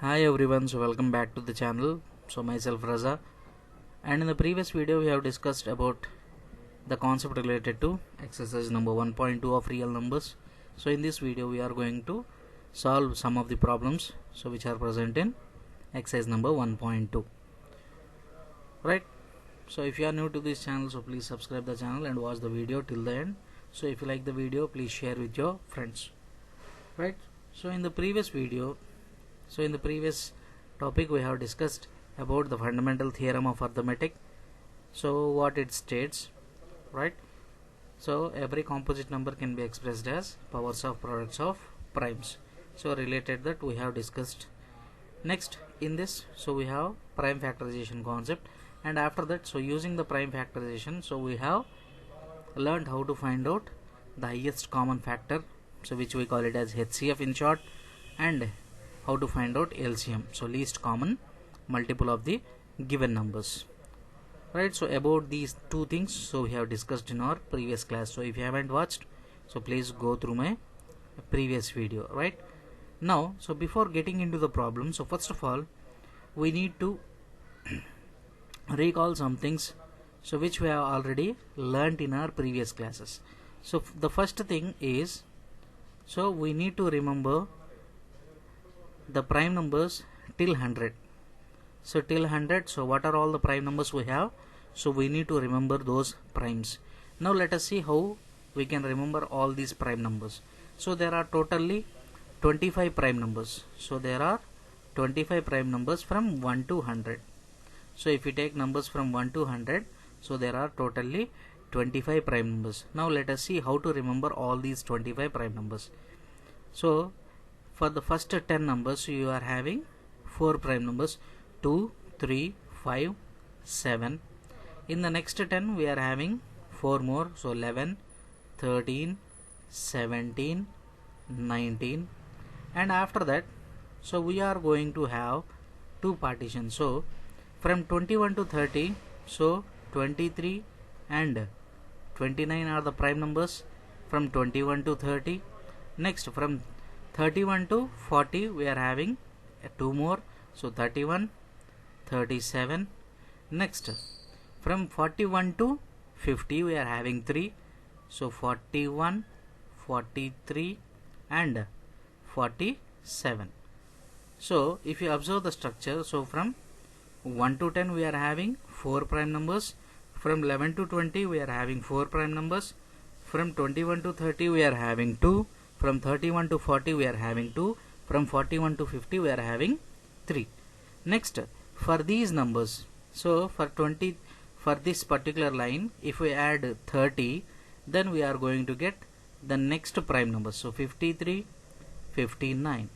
Hi everyone, so welcome back to the channel. So myself Raza, and in the previous video we have discussed about the concept related to exercise number 1.2 of real numbers. So in this video we are going to solve some of the problems which are present in exercise number 1.2, right? So if you are new to this channel, so please subscribe the channel and watch the video till the end. So if you like the video, please share with your friends, right? So in the previous topic we have discussed about the fundamental theorem of arithmetic. So what it states, right? So every composite number can be expressed as powers of products of primes. So related that we have discussed. Next in this, so we have prime factorization concept, and after that, so using the prime factorization, so we have learned how to find out the highest common factor, so which we call it as HCF in short, and how to find out LCM, so least common multiple of the given numbers, right? So about these two things, so we have discussed in our previous class. So if you haven't watched, so please go through my previous video, right? Now, so before getting into the problem, so first of all we need to recall some things so which we have already learnt in our previous classes. So the first thing is, so we need to remember the prime numbers till 100. So till 100, so what are all the prime numbers we have? So we need to remember those primes. Now let us see how we can remember all these prime numbers. So there are totally 25 prime numbers. So there are 25 prime numbers from 1 to 100. So if we take numbers from 1 to 100, so there are totally 25 prime numbers. Now let us see how to remember all these 25 prime numbers. So for the first 10 numbers, you are having 4 prime numbers, 2, 3, 5, 7. In the next 10 we are having 4 more, so 11, 13, 17, 19, and after that, so we are going to have two partitions. So from 21 to 30, so 23 and 29 are the prime numbers from 21 to 30. Next, from 31 to 40 we are having 2 more, so 31, 37. Next, from 41 to 50 we are having 3, so 41, 43 and 47. So if you observe the structure, so from 1 to 10 we are having 4 prime numbers, from 11 to 20 we are having 4 prime numbers, from 21 to 30 we are having 2, from 31 to 40 we are having 2, from 41 to 50 we are having 3. Next, for these numbers, so for this particular line, if we add 30, then we are going to get the next prime numbers, so 53, 59.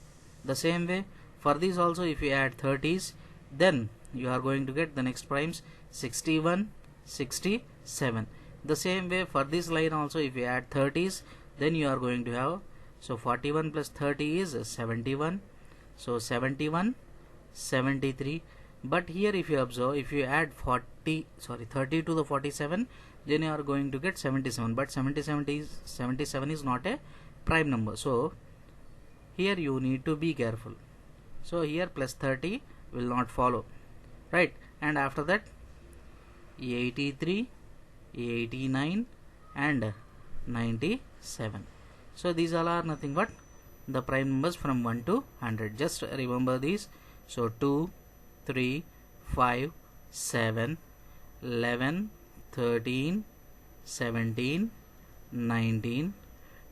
The same way for these also, if you add 30s, then you are going to get the next primes 61, 67. The same way for this line also, if you add 30s, then you are going to have, so 41 plus 30 is 71, so 71, 73. But here if you observe, if you add 30 to the 47, then you are going to get 77, but 77 is not a prime number. So here you need to be careful. So here plus 30 will not follow, right? And after that 83, 89 and 97. So these all are nothing but the prime numbers from 1 to 100. Just remember these. So 2, 3, 5, 7, 11, 13, 17, 19,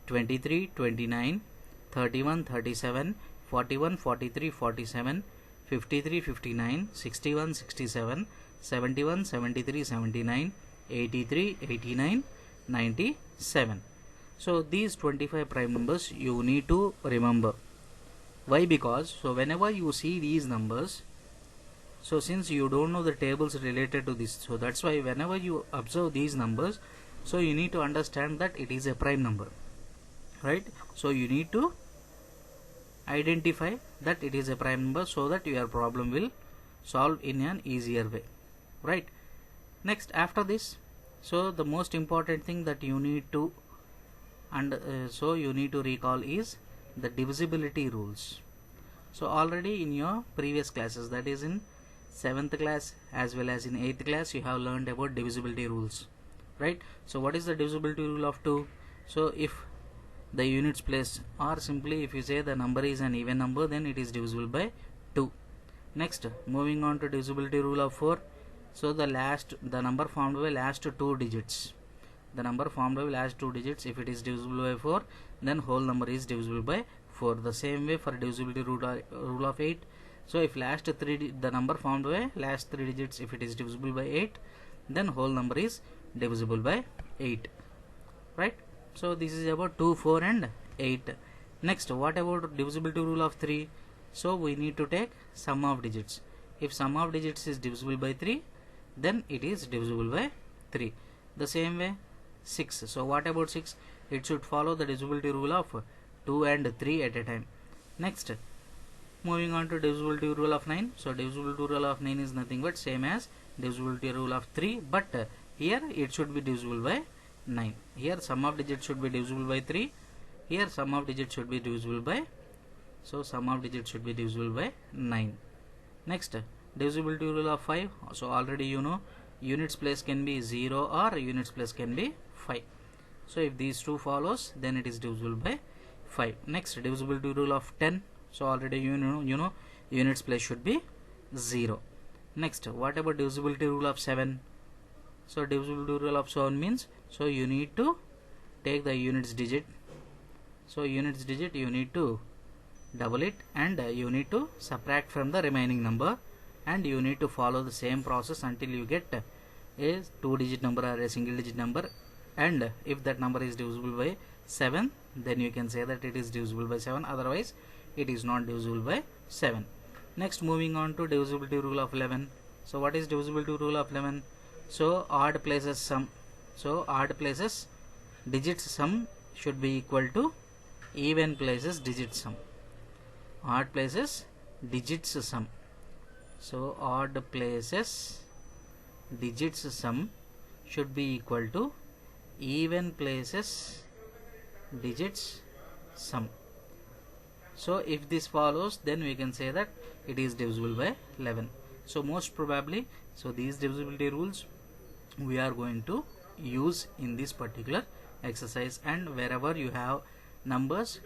23, 29, 31, 37, 41, 43, 47, 53, 59, 61, 67, 71, 73, 79, 83, 89, 97. So these 25 prime numbers you need to remember. Why? Because so whenever you see these numbers, so since you don't know the tables related to this, so that's why whenever you observe these numbers, so you need to understand that it is a prime number, right? So you need to identify that it is a prime number so that your problem will solve in an easier way, right? Next, after this, so the most important thing that you need to recall is the divisibility rules. So already in your previous classes, that is in 7th class as well as in 8th class, you have learned about divisibility rules, right? So what is the divisibility rule of 2? So if the units place, or simply if you say the number is an even number, then it is divisible by 2. Next, moving on to divisibility rule of 4. So the number formed by last 2 digits, the number formed by last 2 digits, if it is divisible by 4, then whole number is divisible by 4. The same way for divisibility rule of 8. So if the number formed by last 3 digits, if it is divisible by 8, then whole number is divisible by 8, right? So this is about 2, 4 and 8. Next, what about divisibility rule of 3? So we need to take sum of digits. If sum of digits is divisible by 3, then it is divisible by 3. The same way 6. So what about 6? It should follow the divisibility rule of 2 and 3 at a time. Next, moving on to divisibility rule of 9. So divisibility rule of 9 is nothing but same as divisibility rule of 3, but here it should be divisible by 9. Here sum of digits should be divisible by 3. Here sum of digits should be divisible by, so sum of digits should be divisible by 9. Next, divisibility rule of 5. So already you know units place can be 0 or units place can be 5. So if these two follows, then it is divisible by 5. Next, divisibility rule of 10. So already you know units place should be 0. Next, what about divisibility rule of 7? So divisibility rule of 7 means, so you need to take the units digit. So units digit you need to double it, and you need to subtract from the remaining number, and you need to follow the same process until you get a 2-digit number or a single digit number. And if that number is divisible by 7, then you can say that it is divisible by 7, otherwise it is not divisible by 7. Next, moving on to divisibility rule of 11. So what is divisibility rule of 11? So odd places sum, so odd places digits sum should be equal to even places digit sum. Odd places digits sum, so odd places digits sum should be equal to even places digits sum. So if this follows, then we can say that it is divisible by 11. So most probably, so these divisibility rules we are going to use in this particular exercise, and wherever you have numbers,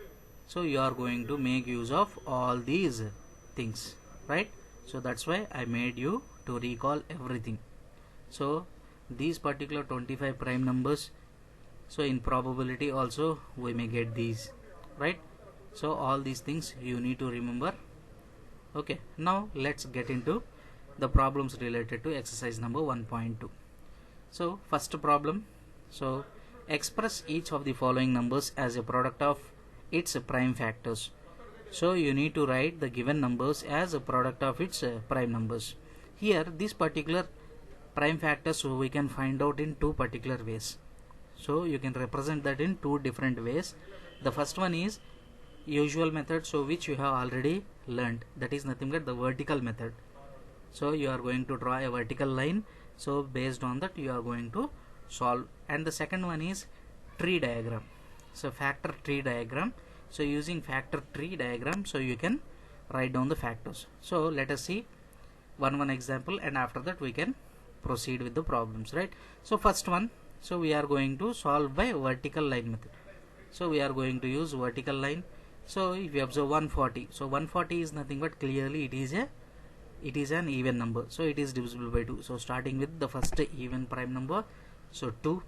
so you are going to make use of all these things, right? So that's why I made you to recall everything. So these particular 25 prime numbers, so in probability also we may get these, right? So all these things you need to remember. Okay, now let's get into the problems related to exercise number 1.2. So first problem, so express each of the following numbers as a product of its prime factors. So you need to write the given numbers as a product of its prime numbers. Here this particular prime factors, so we can find out in two particular ways. So you can represent that in two different ways. The first one is usual method, so which you have already learned, that is nothing but the vertical method. So you are going to draw a vertical line, so based on that you are going to solve. And the second one is tree diagram, so factor tree diagram. So using factor tree diagram, so you can write down the factors. So let us see one example, and after that we can proceed with the problems, right? So first one, so we are going to solve by vertical line method. So we are going to use vertical line. So if you observe 140, so 140 is nothing but clearly it is an even number, so it is divisible by 2. So starting with the first even prime number, so 2.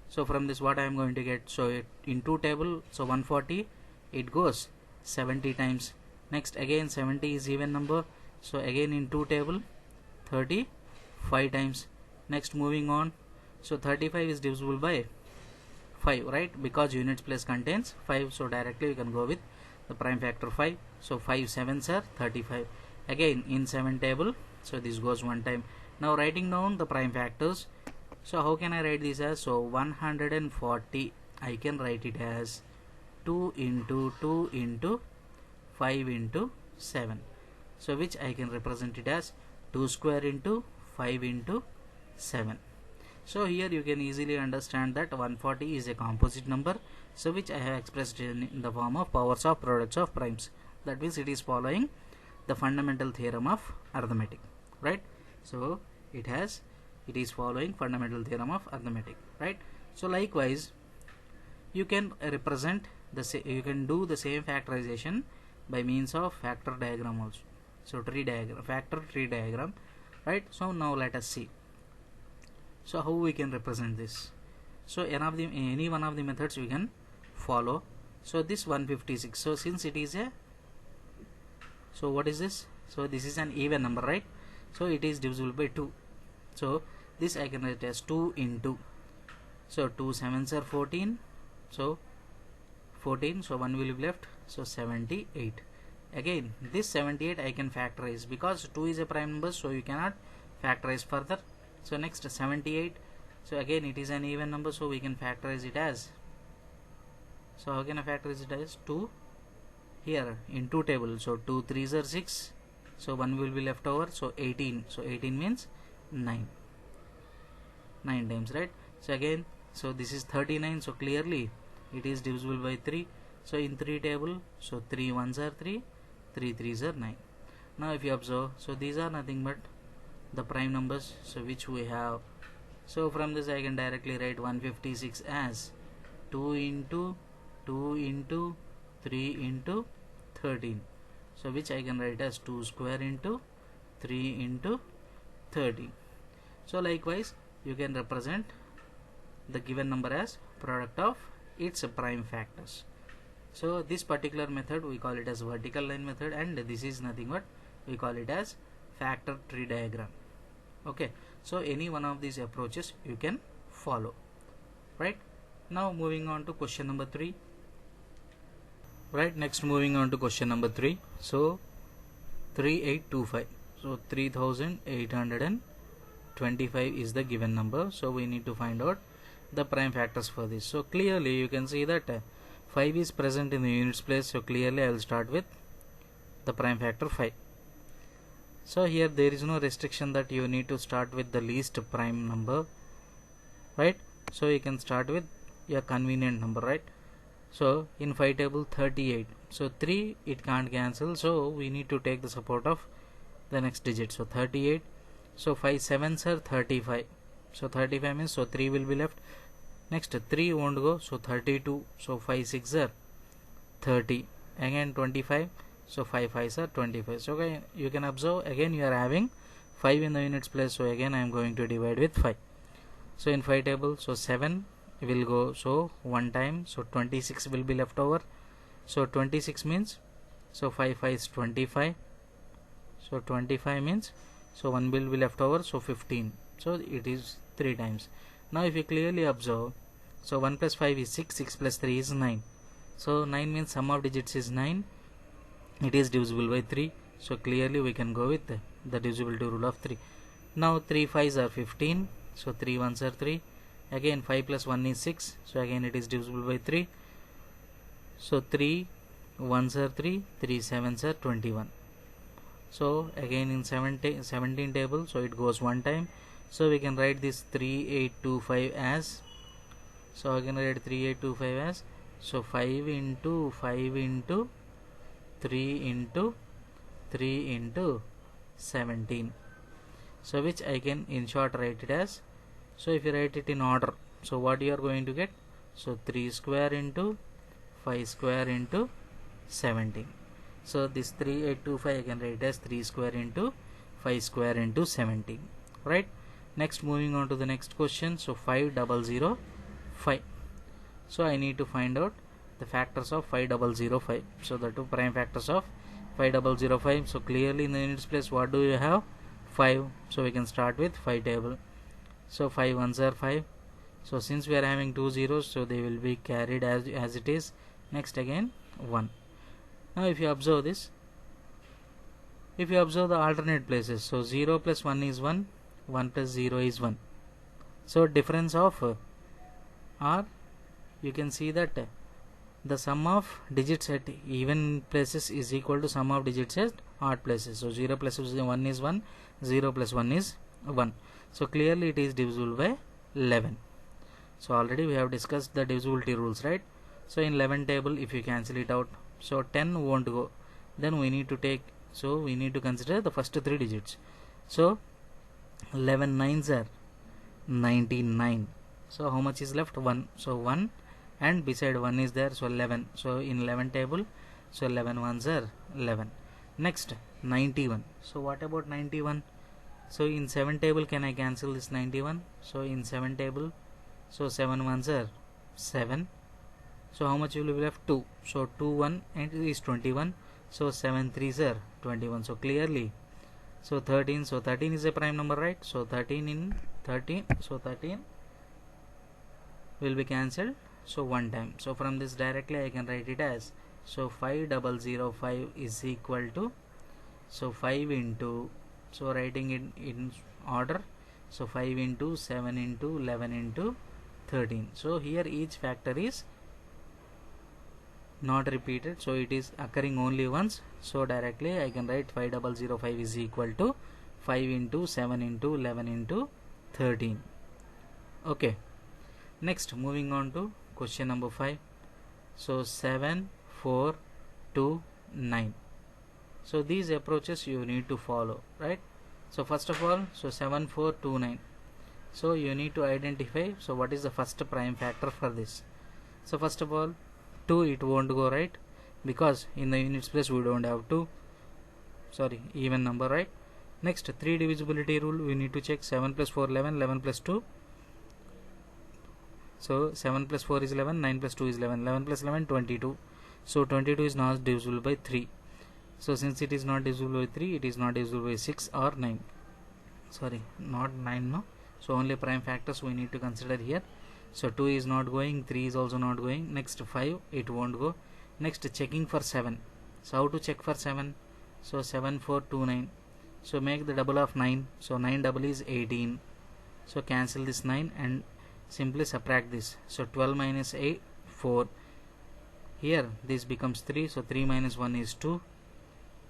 So from this what I am going to get, so in 2 table, so 140 it goes 70 times. Next again 70 is even number, so again in 2 table 35 times. Next moving on, so 35 is divisible by 5, right? Because units place contains 5, so directly we can go with the prime factor 5. So 5 7s are 35. Again in 7 table, so this goes 1 time. Now writing down the prime factors, so how can I write this as, so 140 I can write it as 2 into 2 into 5 into 7, so which I can represent it as 2 square into 5 into 7. So here you can easily understand that 140 is a composite number, so which I have expressed in the form of powers of products of primes. that means it is following the fundamental theorem of arithmetic, right? So it is following fundamental theorem of arithmetic, right? So likewise you can represent you can do the same factorization by means of factor diagram also. So tree diagram, factor tree diagram, right? So now let us see so how we can represent this. So any one of the methods we can follow. So this 156, so since it is a, so what is this? So this is an even number, right? So it is divisible by 2. So this I can write as 2 into, so 2 7s are 14, so 14, so 1 will be left, so 78. Again this 78 I can factorize because 2 is a prime number, so you cannot factorize further. So next 78, so again it is an even number, so we can factorize it as, so how can I factorize it as 2 here in 2 table, so 2 3s are 6, so 1 will be left over, so 18, so 18 means 9 times, right? So again, so this is 39, so clearly it is divisible by 3. So in 3 table, so 3 1s are 3, 3 3s are 9. Now if you observe, so these are nothing but the prime numbers, so which we have. So from this I can directly write 156 as 2 into 3 into 13, so which I can write as 2 square into 3 into 13. So likewise you can represent the given number as product of its prime factors. So this particular method we call it as vertical line method, and this is nothing but we call it as factor tree diagram. Okay, so any one of these approaches you can follow, right? Now moving on to question number 3. Right, next moving on to question number 3. So 3825, so 3825 is the given number, so we need to find out the prime factors for this. So clearly you can see that 5 is present in the units place, so clearly I will start with the prime factor 5. So here there is no restriction that you need to start with the least prime number, right? So you can start with your convenient number, right? So in 5 table 38, so 3 it can't cancel, so we need to take the support of the next digit, so 38. So 5 7s are 35, so 35 means, so 3 will be left. Next 3 won't go, so 32, so 5 6 are 30, again 25, so 5 5s are 25. So okay, you can observe again you are having 5 in the units place, so again I am going to divide with 5. So in 5 table, so 7 will go, so 1 time, so 26 will be left over. So 26 means, so 5 5 is 25, so 25 means, so 1 will be left over, so 15, so it is 3 times. Now if you clearly observe, so 1 plus 5 is 6, 6 plus 3 is 9, so 9 means sum of digits is 9, it is divisible by 3, so clearly we can go with the divisibility rule of 3. Now 3 5s are 15, so 3 1s are 3, again 5 plus 1 is 6, so again it is divisible by 3, so 3 1s are 3, 3 7s are 21. So again in 17 table, so it goes 1 time, so we can write this 3825 as, so again write 3825 as, so 5 into 5 into 3 into 3 into 17, so which I can in short write it as, so if you write it in order, so what you are going to get, so 3 square into 5 square into 17. So this 3825 I can write as 3 square into 5 square into 17, right? Next moving on to the next question, so 5005. So I need to find out the factors of 5005, so the two prime factors of 5005. So clearly in the units place what do you have, 5, so we can start with 5 table. So 5 1s are 5, so since we are having 2 zeros, so they will be carried as it is. Next again 1. Now if you observe this, if you observe the alternate places, so 0 plus 1 is 1, 1 plus 0 is 1, so difference of r, you can see that the sum of digits at even places is equal to sum of digits at odd places. So 0 plus 1 is 1, 0 plus 1 is 1, so clearly it is divisible by 11. So already we have discussed the divisibility rules, right? So in 11 table if you cancel it out, so 10 won't go, then we need to take, so we need to consider the first 3 digits. So 11 nines are 99. So how much is left? 1. So 1, and beside 1 is there, so 11. So in 11 table, so 11 ones are 11. Next 91. So what about 91? So in 7 table, can I cancel this 91? So in 7 table, so 7 ones are 7. So how much will be left? 2. So 2 1 and is 21. So 7 3s are 21. So clearly, so 13. So 13 is a prime number, right? So 13 in 13. So 13 will be cancelled. So one time. So from this directly I can write it as, so 5005 is equal to, so 5 into, so writing it in order, so 5 into 7 into 11 into 13. So here each factor is not repeated, so it is occurring only once. So directly I can write 5005 is equal to 5 into 7 into 11 into 13. Okay, next moving on to question number 5. So 7 4 2 9. So these approaches you need to follow, right? So first of all, so 7 4 2 9. So you need to identify, so what is the first prime factor for this. So first of all, 2 it won't go, right? Because in the units place we don't have 2, sorry, even number, right? Next 3 divisibility rule, we need to check. 7 plus 4 11, 11 plus 2. So 7 plus 4 is 11, 9 plus 2 is 11, 11 plus 11 22. So 22 is not divisible by 3. So since it is not divisible by 3, it is not divisible by 6 or 9. Sorry, not 9, no. So only prime factors we need to consider here. So 2 is not going, 3 is also not going. Next 5, it won't go. Next checking for 7. So how to check for 7? So 7 4 2 9. So make the double of 9. So 9 double is 18. So cancel this 9 and simply subtract this. So 12 minus 8 4. Here this becomes 3. So 3 minus 1 is 2.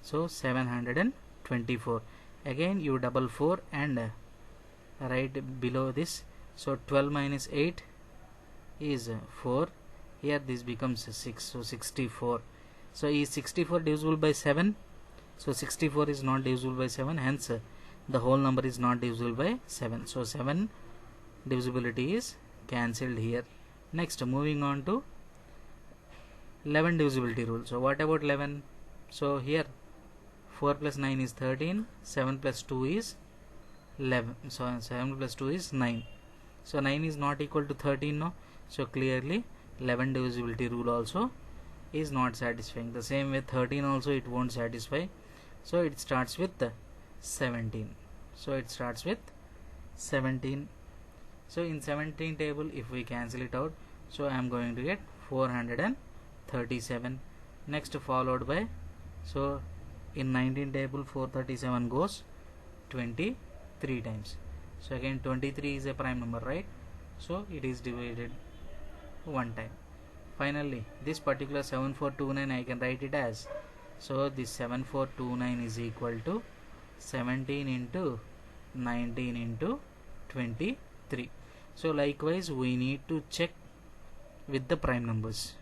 So 724. Again you double 4 and right below this. So 12 minus 8 is 4. Here this becomes 6. So 64. So is 64 divisible by 7? So 64 is not divisible by 7. Hence the whole number is not divisible by 7. So 7 divisibility is cancelled here. Next moving on to 11 divisibility rule. So what about 11? So here 4 plus 9 is 13. 7 plus 2 is 11. So 7 plus 2 is 9. So 9 is not equal to 13, no. So clearly 11 divisibility rule also is not satisfying. The same way 13 also it won't satisfy. So it starts with 17. So it starts with 17. So in 17 table, if we cancel it out, so I am going to get 437. Next followed by, so in 19 table 437 goes 23 times. So again 23 is a prime number, right? So it is divided one time. Finally this particular 7429 I can write it as, so this 7429 is equal to 17 into 19 into 23. So likewise we need to check with the prime numbers.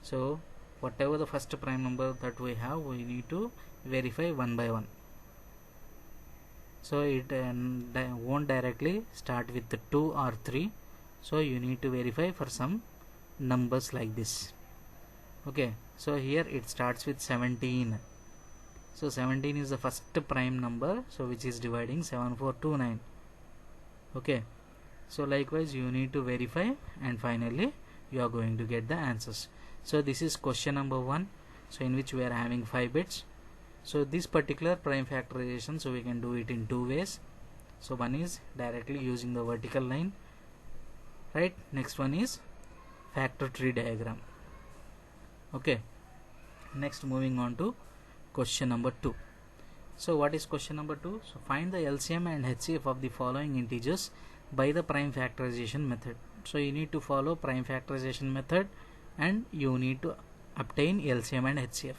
So whatever the first prime number that we have, we need to verify one by one. So it won't directly start with the 2 or 3. So you need to verify for some numbers like this. Okay, so here it starts with 17. So 17 is the first prime number, so which is dividing 7429. Okay, so likewise you need to verify and finally you are going to get the answers. So this is question number 1, so in which we are having 5 bits. So this particular prime factorization, so we can do it in 2 ways. So one is directly using the vertical line, right? Next one is factor tree diagram. Okay, next moving on to question number 2. So what is question number 2? So find the LCM and HCF of the following integers by the prime factorization method. So you need to follow prime factorization method and you need to obtain LCM and HCF.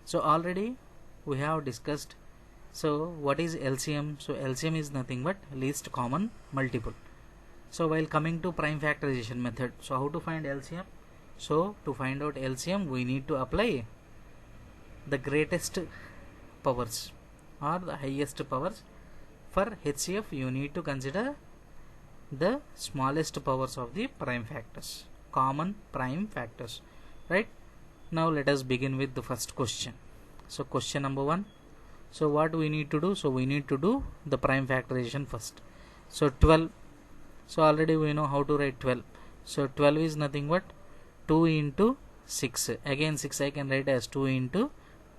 So already we have discussed, so what is LCM? So LCM is nothing but least common multiple. So while coming to prime factorization method, so how to find LCM? So to find out LCM we need to apply the greatest powers or the highest powers. For HCF you need to consider the smallest powers of the prime factors, common prime factors, right? Now let us begin with the first question. So question number 1. So what we need to do? So we need to do the prime factorization first. So 12. So already we know how to write 12. So 12 is nothing but 2 into 6. Again 6 I can write as 2 into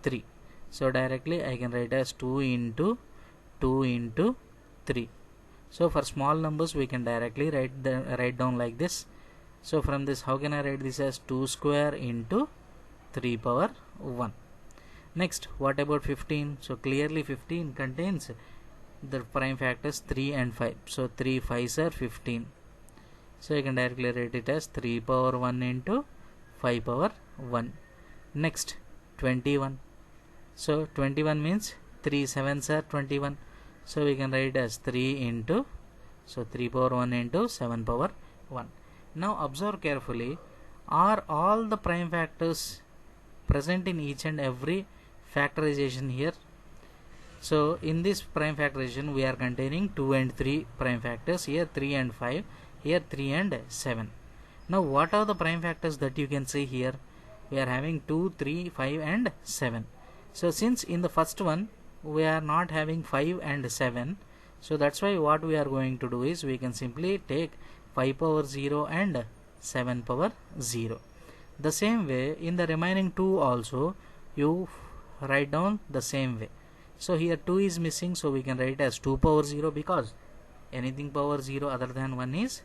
3. So directly I can write as 2 into 2 into 3. So for small numbers we can directly write down like this. So from this, how can I write this as 2 square into 3 power 1. Next, what about 15? So clearly 15 contains the prime factors 3 and 5. So 3 5s are 15. So you can directly write it as 3 power 1 into 5 power 1. Next, 21. So 21 means 3 7s are 21. So we can write as 3 into, so 3 power 1 into 7 power 1. Now observe carefully, are all the prime factors present in each and every factorization here? So in this prime factorization we are containing 2 and 3 prime factors, here 3 and 5, here 3 and 7. Now what are the prime factors that you can see here? We are having 2, 3, 5 and 7. So since in the first one we are not having 5 and 7, so that's why what we are going to do is we can simply take 5 power 0 and 7 power 0. The same way in the remaining 2 also you write down the same way. So here 2 is missing, so we can write as 2 power 0 because anything power 0 other than 1 is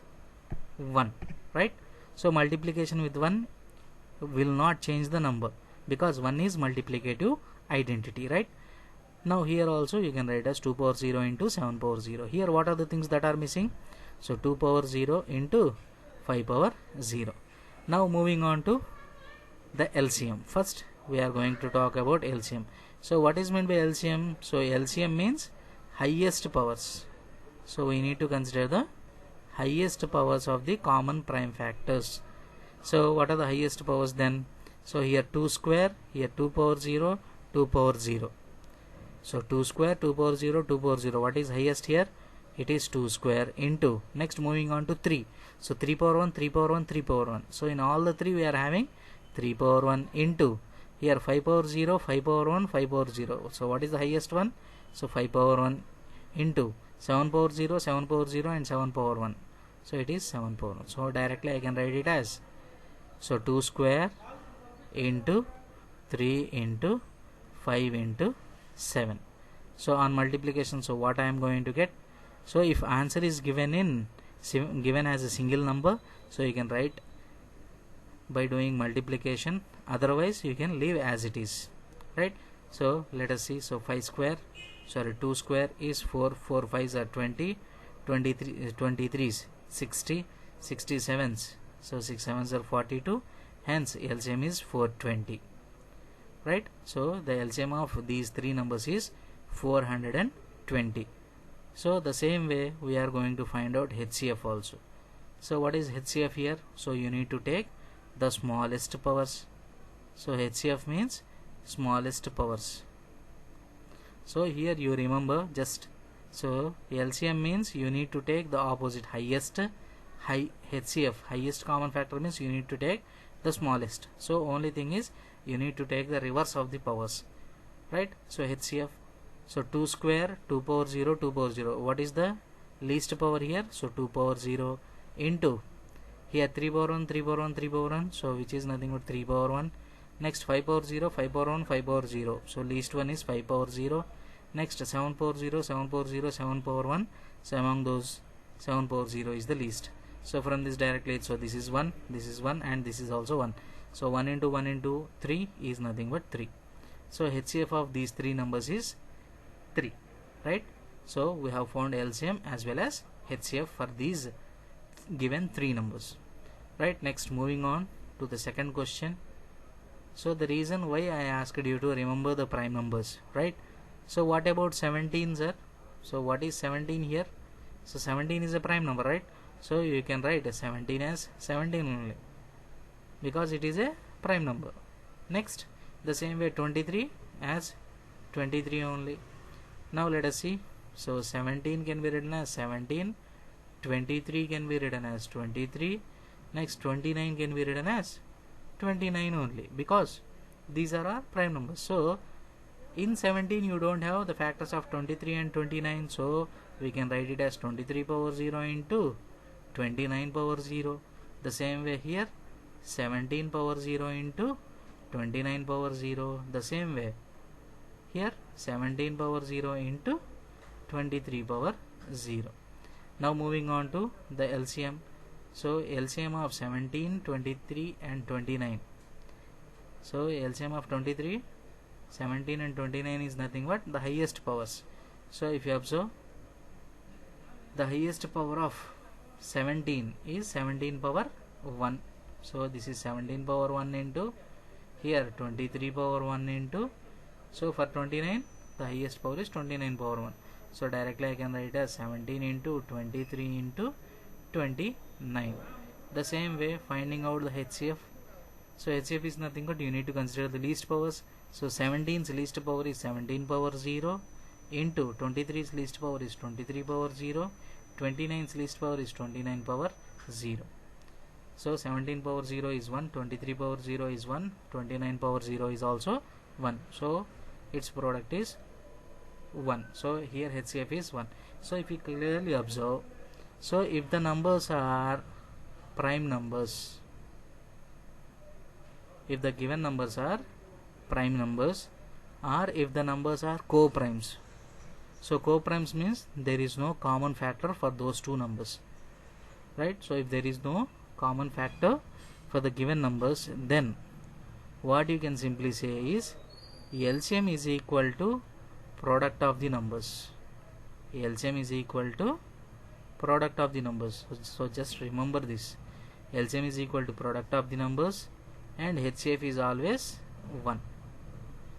1, right? So multiplication with 1 will not change the number because 1 is multiplicative identity, right? Now here also you can write as 2 power 0 into 7 power 0. Here what are the things that are missing? So 2 power 0 into 5 power 0. Now moving on to the LCM. First we are going to talk about LCM. So what is meant by LCM? So LCM means highest powers. So we need to consider the highest powers of the common prime factors. So what are the highest powers then? So here 2 square, here 2 power 0, 2 power 0. So 2 square, 2 power 0, 2 power 0. What is highest here? It is 2 square into, next moving on to 3. So 3 power 1, 3 power 1, 3 power 1. So in all the 3 we are having 3 power 1 into, here 5 power 0, 5 power 1, 5 power 0. So what is the highest one? So 5 power 1 into 7 power 0, 7 power 0 and 7 power 1. So it is 7 power 1. So directly I can write it as, so 2 square into 3 into 5 into 7. So on multiplication, so what I am going to get? So if answer is given as a single number, so you can write by doing multiplication, otherwise you can leave as it is, right? So let us see. So 5 square, sorry 2 square is 4, 4 5s are 20, 23 23s 60, 67s, so 6 7s are 42, hence LCM is 420, right? So the LCM of these three numbers is 420. So the same way we are going to find out HCF also. So what is HCF here? So you need to take the smallest powers. So HCF means smallest powers. So here you remember just, so LCM means you need to take the opposite, highest. HCF, highest common factor, means you need to take the smallest. So only thing is you need to take the reverse of the powers, right? So HCF, so 2 square, 2 power 0, 2 power 0. What is the least power here? So 2 power 0 into, here 3 power 1, 3 power 1, 3 power 1, so which is nothing but 3 power 1. Next 5 power 0, 5 power 1, 5 power 0. So least one is 5 power 0. Next 7 power 0, 7 power 0, 7 power 1. So among those 7 power 0 is the least. So from this directly, so this is 1, this is 1 and this is also 1. So 1 into 1 into 3 is nothing but 3. So HCF of these three numbers is 3, right? So we have found LCM as well as HCF for these given three numbers, right? Next moving on to the second question. So the reason why I asked you to remember the prime numbers, right? So what about 17, sir? So what is 17 here? So 17 is a prime number, right? So you can write 17 as 17 only because it is a prime number. Next, The same way 23 as 23 only. Now let us see. So 17 can be written as 17, 23 can be written as 23, next 29 can be written as 29 only, because these are our prime numbers. So in 17 you don't have the factors of 23 and 29, so we can write it as 23 power 0 into 29 power 0. The same way here 17 power 0 into 29 power 0. The same way here 17 power 0 into 23 power 0. Now moving on to the LCM. So LCM of 17, 23 and 29. So LCM of 23, 17 and 29 is nothing but the highest powers. So if you observe, the highest power of 17 is 17 power 1. So this is 17 power 1 into here 23 power 1 into, so for 29 the highest power is 29 power 1. So directly I can write as 17 into 23 into 29. The same way finding out the HCF. So HCF is nothing but you need to consider the least powers. So 17's least power is 17 power 0 into 23's least power is 23 power 0, 29's least power is 29 power 0. So 17 power 0 is 1, 23 power 0 is 1, 29 power 0 is also 1. So its product is 1. So here HCF is 1. So if you clearly observe, so if the numbers are prime numbers, if the given numbers are prime numbers, or if the numbers are co-primes, so co-primes means there is no common factor for those two numbers, right? So if there is no common factor for the given numbers, then what you can simply say is LCM is equal to product of the numbers. LCM is equal to product of the numbers. So just remember this. LCM is equal to product of the numbers, and HCF is always 1.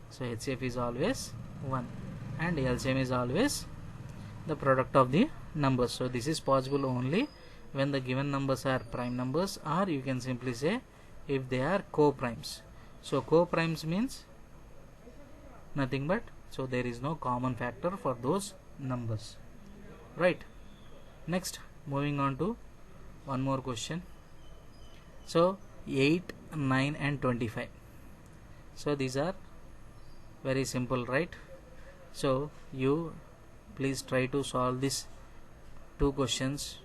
So HCF is always 1 and LCM is always the product of the numbers. So this is possible only when the given numbers are prime numbers, or you can simply say if they are co-primes. So co-primes means nothing but, so there is no common factor for those numbers, right? Next, moving on to one more question. So 8, 9 and 25. So these are very simple, right? So you please try to solve this two questions.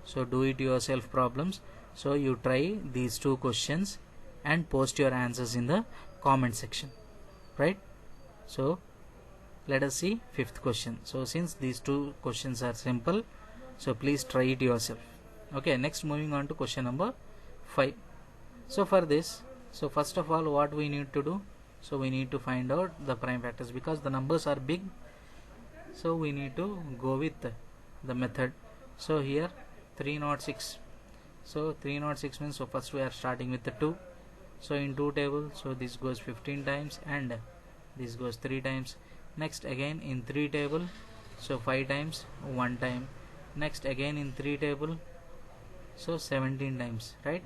So do it yourself problems. So you try these two questions and post your answers in the comment section, right? So let us see fifth question. So since these two questions are simple, so please try it yourself. Okay, next moving on to question number 5. So for this, so first of all what we need to do, so we need to find out the prime factors, because the numbers are big, so we need to go with the method. So here 306, so 306 means, so first we are starting with the 2. So in 2 table, so this goes 15 times and this goes 3 times. Next again in 3 table, so 5 times 1 time. Next again in 3 table, so 17 times, right?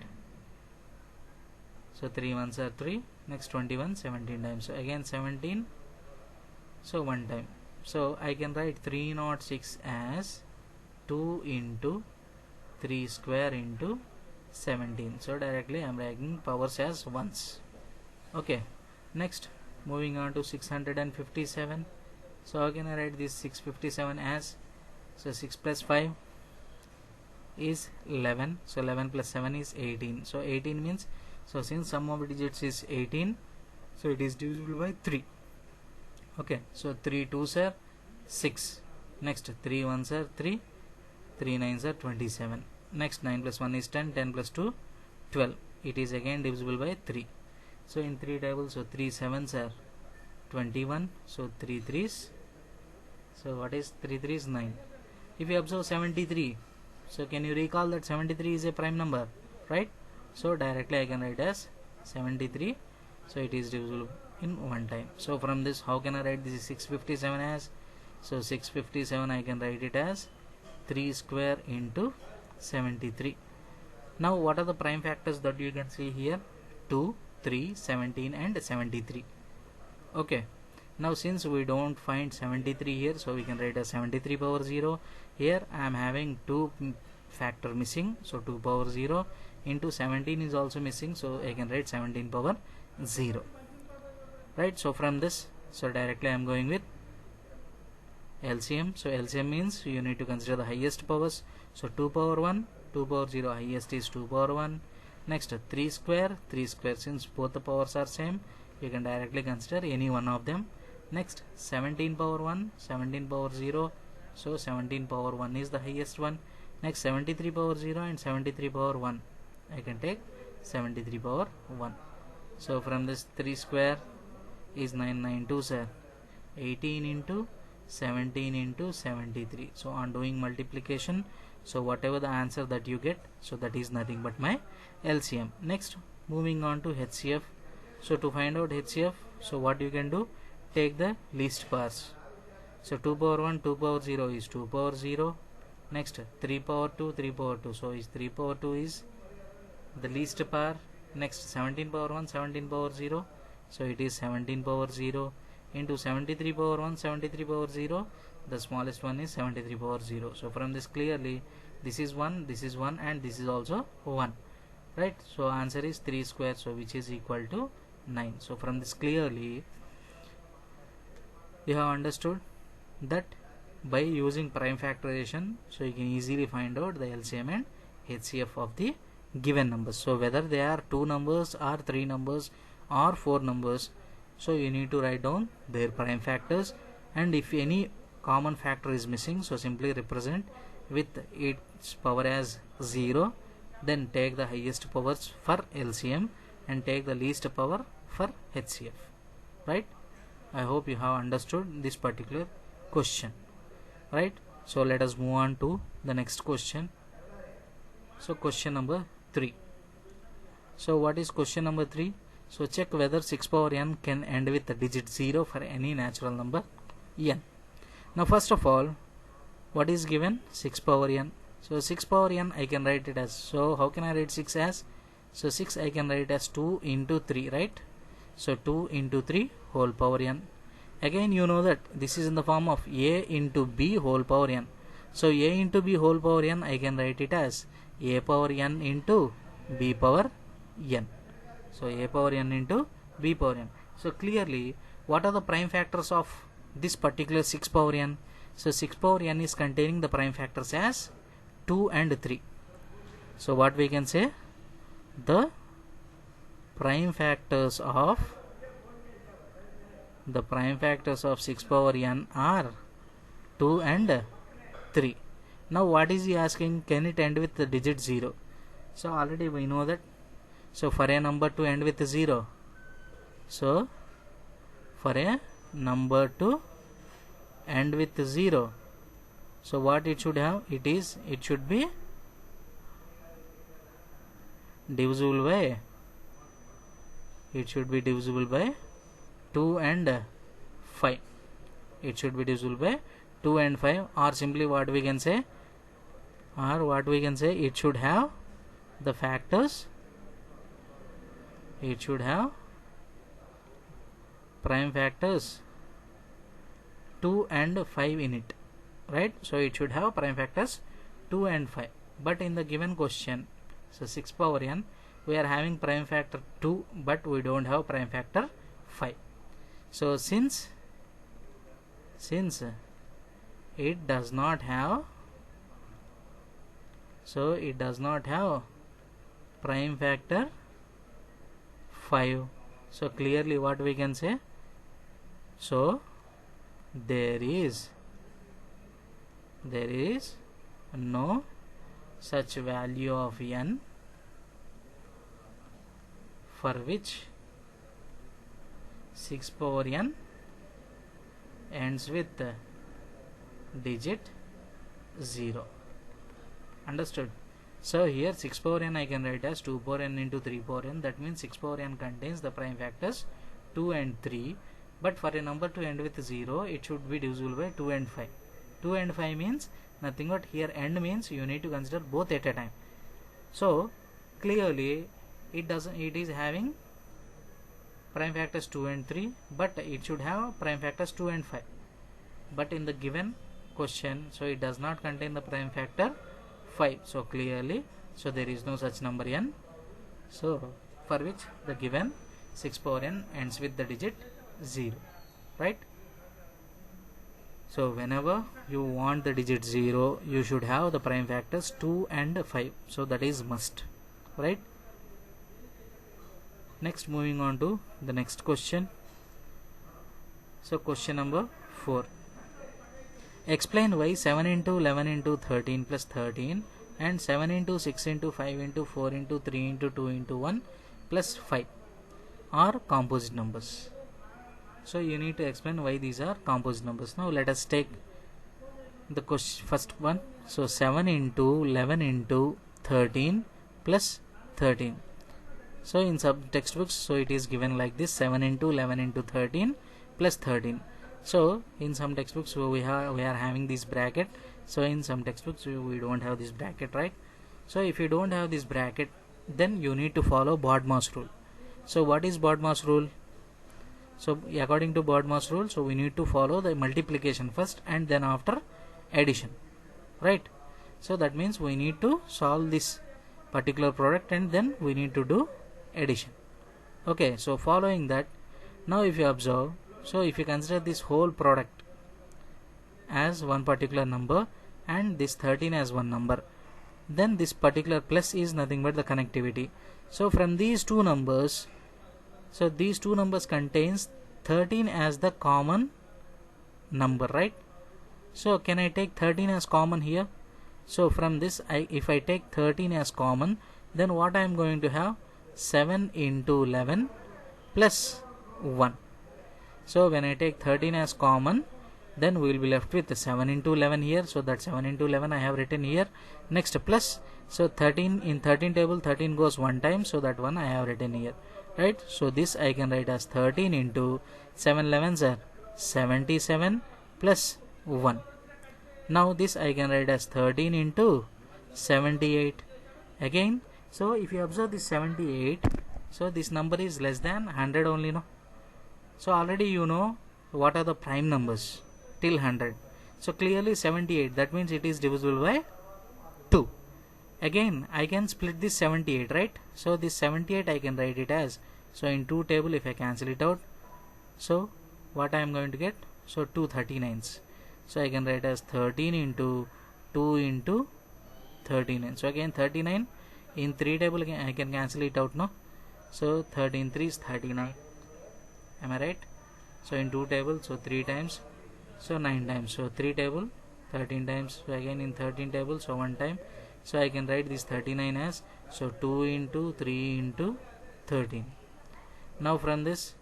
So 3 ones are 3, next 21, 17 times. So again 17, so 1 time. So I can write 306 as 2 into 3 square into 17. So directly I am writing powers as ones. Okay, next moving on to 657. So how can I write this 657 as, so 6 plus 5 is 11, so 11 plus 7 is 18. So 18 means, so since sum of digits is 18, so it is divisible by 3. Okay, so 3 2s are 6, next 3 1s are 3, 3 9s are 27, next 9 plus 1 is 10, 10 plus 2 12, it is again divisible by 3. So in 3 tables, so 3 7s are 21, so 3 3s, so what is 3 3s 9. If you observe 73, so can you recall that 73 is a prime number, right? So directly I can write as 73, so it is divisible in 1 time. So from this, how can I write this 657 as, so 657 I can write it as 3 square into 73. Now what are the prime factors that you can see here? 2, 3, 17 and 73. Okay, now since we don't find 73 here, so we can write as 73 power 0. Here I am having 2 factor missing, so 2 power 0 into 17 is also missing, so I can write 17 power 0, right? So from this, so directly I am going with LCM. So LCM means you need to consider the highest powers. So 2 power 1, 2 power 0, highest is 2 power 1. Next 3 square, since both the powers are same, you can directly consider any one of them. Next 17 power 1, 17 power 0, so 17 power 1 is the highest one. Next 73 power 0 and 73 power 1, I can take 73 power 1. So from this 3 square is 992 sir, 18 into 17 into 73. So on doing multiplication, so whatever the answer that you get, so that is nothing but my LCM. Next moving on to HCF. So to find out HCF, so what you can do, take the least powers. So 2 power 1, 2 power 0 is 2 power 0. Next 3 power 2, 3 power 2, so is 3 power 2 is the least power. Next 17 power 1, 17 power 0, so it is 17 power 0 into 73 power 1, 73 power 0, the smallest one is 73 power 0. So from this clearly this is 1, this is 1 and this is also 1, right? So answer is 3 square, so which is equal to 9. So from this clearly you have understood that by using prime factorization, so you can easily find out the LCM and HCF of the given numbers. So whether they are 2 numbers or 3 numbers or 4 numbers, so you need to write down their prime factors, and if any common factor is missing, so simply represent with its power as 0, then take the highest powers for LCM and take the least power for HCF, right? I hope you have understood this particular question, right? So let us move on to the next question. So question number 3. So what is question number 3? So check whether 6 power n can end with the digit 0 for any natural number n. Now first of all, what is given? 6 power n. So 6 power n I can write it as, so how can I write 6 as? So 6 I can write as 2 into 3, right? So 2 into 3 whole power n. Again you know that this is in the form of a into b whole power n. So a into b whole power n I can write it as a power n into b power n. So a power n into b power n. So clearly what are the prime factors of this particular 6 power n? So 6 power n is containing the prime factors as 2 and 3. So what we can say, the prime factors of 6 power n are 2 and 3. Now what is he asking? Can it end with the digit 0? So already we know that. So for a number to end with 0, so for a number to end with 0, so what it should have? It should be divisible by, it should be divisible by 2 and 5. It should be divisible by 2 and 5, or simply what we can say, it should have the factors, it should have prime factors 2 and 5 in it, right? So it should have prime factors 2 and 5. But in the given question, so 6 power n, we are having prime factor 2, but we don't have prime factor 5. So since it does not have, so it does not have prime factor 5, so clearly what we can say, so there is no such value of n for which 6 power n ends with digit 0. Understood? So here 6 power n I can write as 2 power n into 3 power n. That means 6 power n contains the prime factors 2 and 3. But for a number to end with 0, it should be divisible by 2 and 5. 2 and 5 means nothing but here end means you need to consider both at a time. So clearly it is having prime factors 2 and 3, but it should have prime factors 2 and 5. But in the given question, so it does not contain the prime factor 5. So clearly, so there is no such number n. So for which the given 6 power n ends with the digit 0, right? So whenever you want the digit 0, you should have the prime factors 2 and 5. So that is must, right? Next, moving on to the next question. So question number 4. Explain why 7 into 11 into 13 plus 13 and 7 into 6 into 5 into 4 into 3 into 2 into 1 plus 5 are composite numbers. So you need to explain why these are composite numbers. Now let us take the first one. So 7 into 11 into 13 plus 13. So in some textbooks, so it is given like this: 7 into 11 into 13 plus 13. So in some textbooks, so we are having this bracket. So in some textbooks we don't have this bracket, right? So if you don't have this bracket, then you need to follow BODMAS rule. So what is BODMAS rule? So according to BODMAS rule, so we need to follow the multiplication first and then after addition, right? So that means we need to solve this particular product and then we need to do addition. Okay, so following that, now if you observe, so if you consider this whole product as one particular number and this 13 as one number, then this particular plus is nothing but the connectivity. So from these two numbers, so these two numbers contains 13 as the common number, right? So can I take 13 as common here? So from this, if I take 13 as common, then what I am going to have? 7 into 11 plus 1. So when I take 13 as common, then we will be left with 7 into 11 here. So that 7 into 11 I have written here. Next plus, so 13 in 13 table, 13 goes one time, so that one I have written here, right? So this I can write as 13 into 7 11s are 77 plus 1. Now this I can write as 13 into 78 again. So if you observe this 78, so this number is less than 100 only, no? So already you know what are the prime numbers till 100. So clearly 78, that means it is divisible by 2. Again I can split this 78, right? So this 78 I can write it as, so in 2 table if I cancel it out, so what I am going to get? So 2 39s. So I can write as 13 into 2 into 39. So again 39 in 3 table I can cancel it out, no? So 13 3 is 39. Am I right? So in 2 table, so 3 times, so 9 times. So 3 table 13 times. So again in 13 table, so 1 time. So I can write this 39 as, so 2 into 3 into 13. Now from this,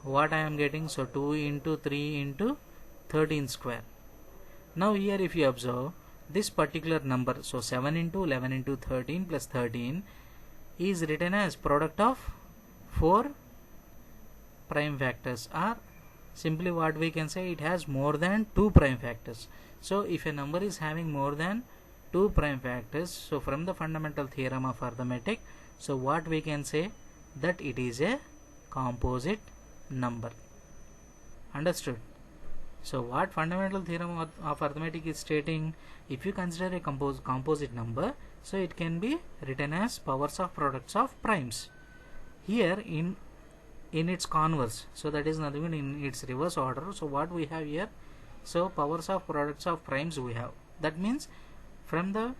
what I am getting? So 2 into 3 into 13 square. Now here if you observe this particular number, so 7 into 11 into 13 plus 13 is written as product of 4 prime factors, or simply what we can say, it has more than 2 prime factors. So if a number is having more than 2 prime factors, so from the fundamental theorem of arithmetic, so what we can say, that it is a composite number. Understood? So what fundamental theorem of arithmetic is stating? If you consider a composite number, so it can be written as powers of products of primes. Here in its converse, so that is nothing but in its reverse order. So what we have here, so powers of products of primes we have. That means from the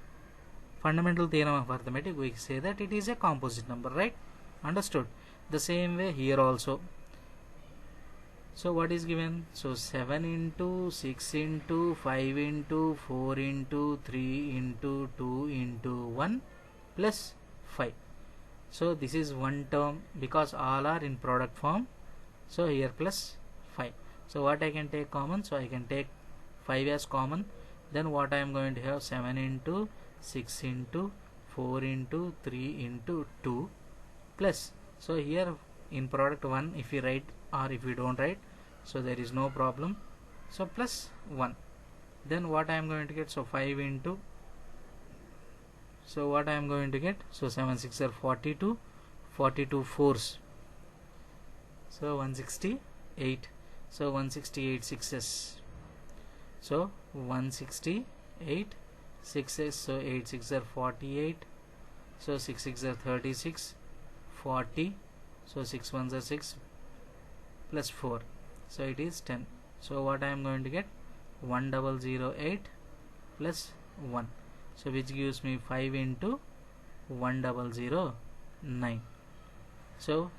fundamental theorem of arithmetic we say that it is a composite number, right? Understood? The same way here also. So what is given? So 7 into 6 into 5 into 4 into 3 into 2 into 1 plus 5. So this is one term because all are in product form. So here plus 5. So what I can take common? So I can take 5 as common. Then what I am going to have? 7 into 6 into 4 into 3 into 2 plus. So here in product 1 if you write or if you don't write, so there is no problem. So plus 1. Then what I am going to get? So 5 into, so what I am going to get? So 7 6 are 42, 42 fours. So 168. So 168 6s. So 168 6s. So 8 6 are 48. So 6 6 are 36. 40. So 6 1s are 6 plus 4. So it is 10. So what I am going to get? 1008 plus 1. So which gives me 5 into 1009. So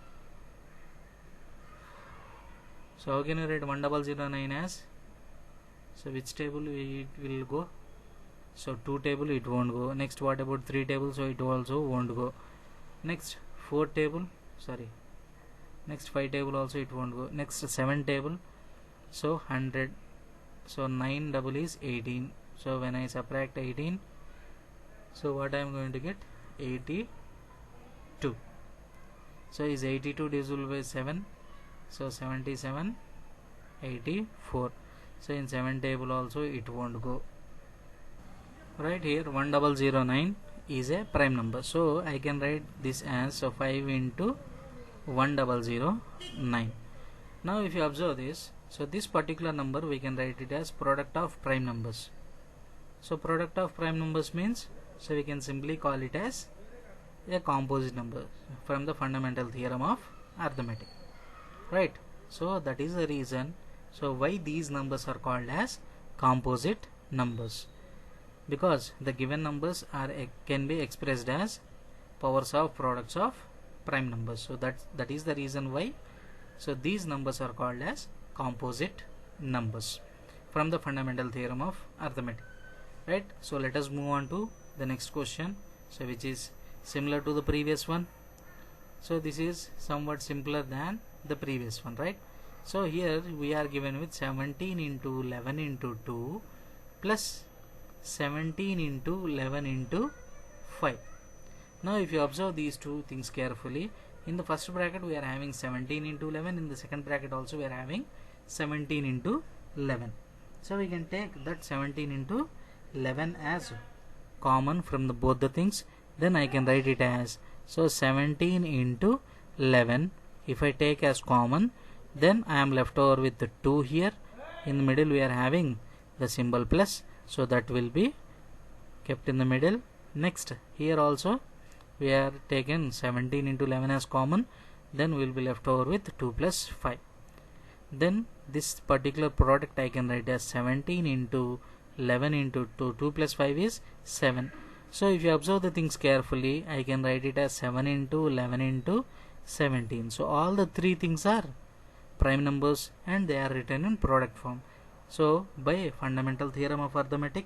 how can you write 1009 as? So which table it will go? So 2 table it won't go. Next, what about 3 table? So it also won't go. Next 4 table, sorry. Next 5 table also it won't go. Next 7 table, so 100. So 9 double is 18. So when I subtract 18, so what I am going to get? 82. So is 82 divisible by 7? So 77, 84. So in 7 table also it won't go. Right here 1009 is a prime number. So I can write this as 5 into 1009. Now if you observe this, so this particular number we can write it as product of prime numbers. So product of prime numbers means, so we can simply call it as a composite number from the fundamental theorem of arithmetic, right? So that is the reason so why these numbers are called as composite numbers, because the given numbers are can be expressed as powers of products of prime numbers. So that is the reason why so these numbers are called as composite numbers from the fundamental theorem of arithmetic, right? So let us move on to the next question, so which is similar to the previous one. So this is somewhat simpler than the previous one, right? So here we are given with 17 into 11 into 2 plus 17 into 11 into 5. Now if you observe these two things carefully, in the first bracket we are having 17 into 11, in the second bracket also we are having 17 into 11. So we can take that 17 into 11 as common from the both the things. Then I can write it as, so 17 into 11 if I take as common, then I am left over with the 2 here. In the middle we are having the symbol plus, so that will be kept in the middle. Next here also we are taken 17 into 11 as common, then we will be left over with 2 plus 5. Then this particular product I can write as 17 into 11 into 2 plus 5 is 7. So if you observe the things carefully, I can write it as 7 into 11 into 17. So all the three things are prime numbers and they are written in product form. So by a fundamental theorem of arithmetic,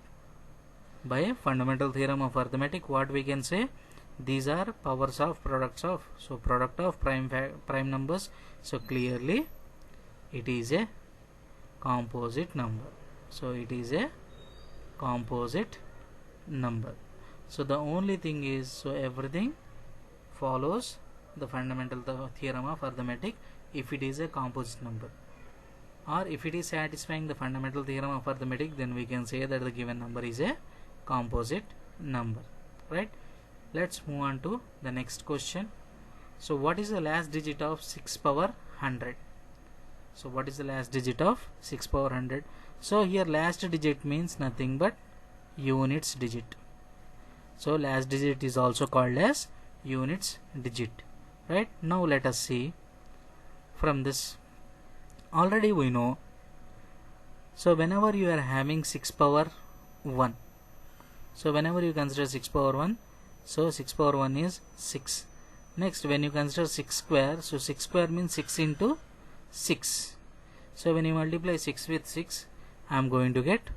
what we can say, these are powers of products of, so product of prime numbers. So clearly it is a composite number. So it is a composite number. So the only thing is, so everything follows the fundamental theorem of arithmetic if it is a composite number, or if it is satisfying the fundamental theorem of arithmetic, then we can say that the given number is a composite number, right? Let's move on to the next question. So what is the last digit of 6 power 100? So what is the last digit of 6 power 100? So here last digit means nothing but units digit. So last digit is also called as units digit, right? Now let us see from this. Already we know, so whenever you are having 6 power 1, so whenever you consider 6 power 1, so 6 power 1 is 6. Next, when you consider 6 square, so 6 square means 6 into 6. So when you multiply 6 with 6, I am going to get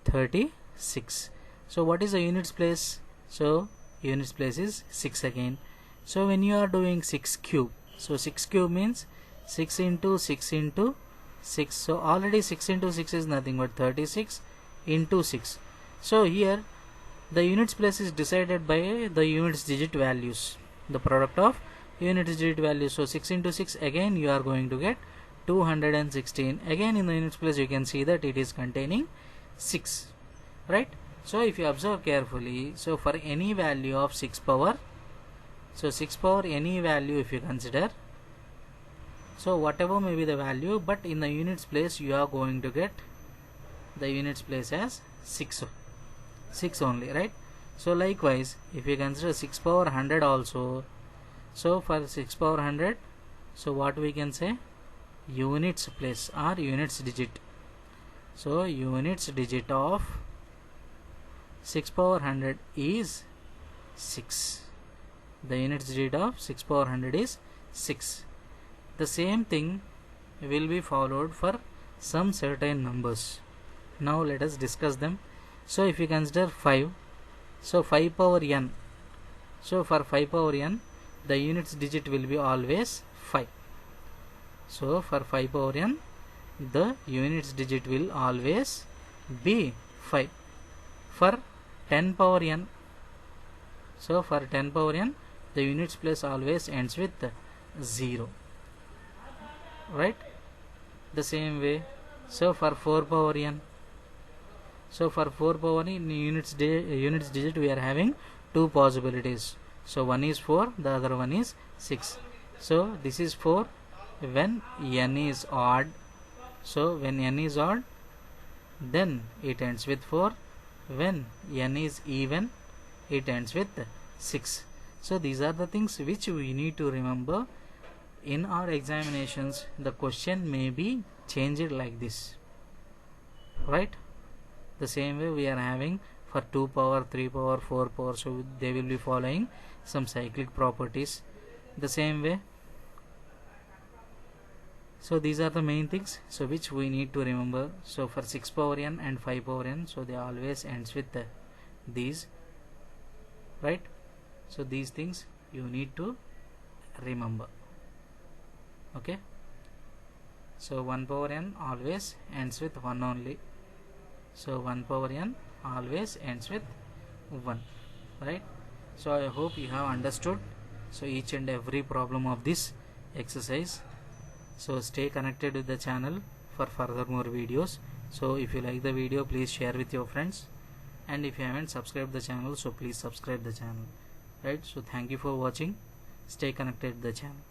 36. So what is the units place? So units place is 6 again. So when you are doing 6 cube, so 6 cube means 6 into 6 into 6. So already 6 into 6 is nothing but 36 into 6. So here the units place is decided by the units digit values, the product of units digit values. So 6 into 6, again you are going to get 216. Again in the units place you can see that it is containing 6, right? So if you observe carefully, so for any value of 6 power, so 6 power any value if you consider, So whatever may be the value, but in the units place you are going to get the units place as 6 only, right? So likewise, if you consider 6 power 100 also, so for 6 power 100, so what we can say, units place or units digit. So units digit of 6 power 100 is 6. The units digit of 6 power 100 is 6. The same thing will be followed for some certain numbers. Now let us discuss them. So if you consider 5, so 5 power n, so for 5 power n the units digit will be always 5. So for 5 power n the units digit will always be 5. For 10 power n, so for 10 power n the units place always ends with 0, right? The same way, so for 4 power n, so for 4 power n in units digit we are having two possibilities. So one is 4, the other one is 6. So this is 4 when n is odd. So when n is odd, then it ends with 4. When n is even, it ends with 6. So these are the things which we need to remember. In our examinations the question may be changed like this, right? The same way we are having for 2 power, 3 power, 4 power, so they will be following some cyclic properties. The same way, so these are the main things so which we need to remember. So for 6 power n and 5 power n, so they always ends with these, right? So these things you need to remember. Okay, so 1 power n always ends with 1 only. So 1 power n always ends with 1, right? So I hope you have understood so each and every problem of this exercise. So stay connected with the channel for further more videos. So if you like the video, please share with your friends, and if you haven't subscribed the channel, so please subscribe the channel, right? So thank you for watching. Stay connected with the channel.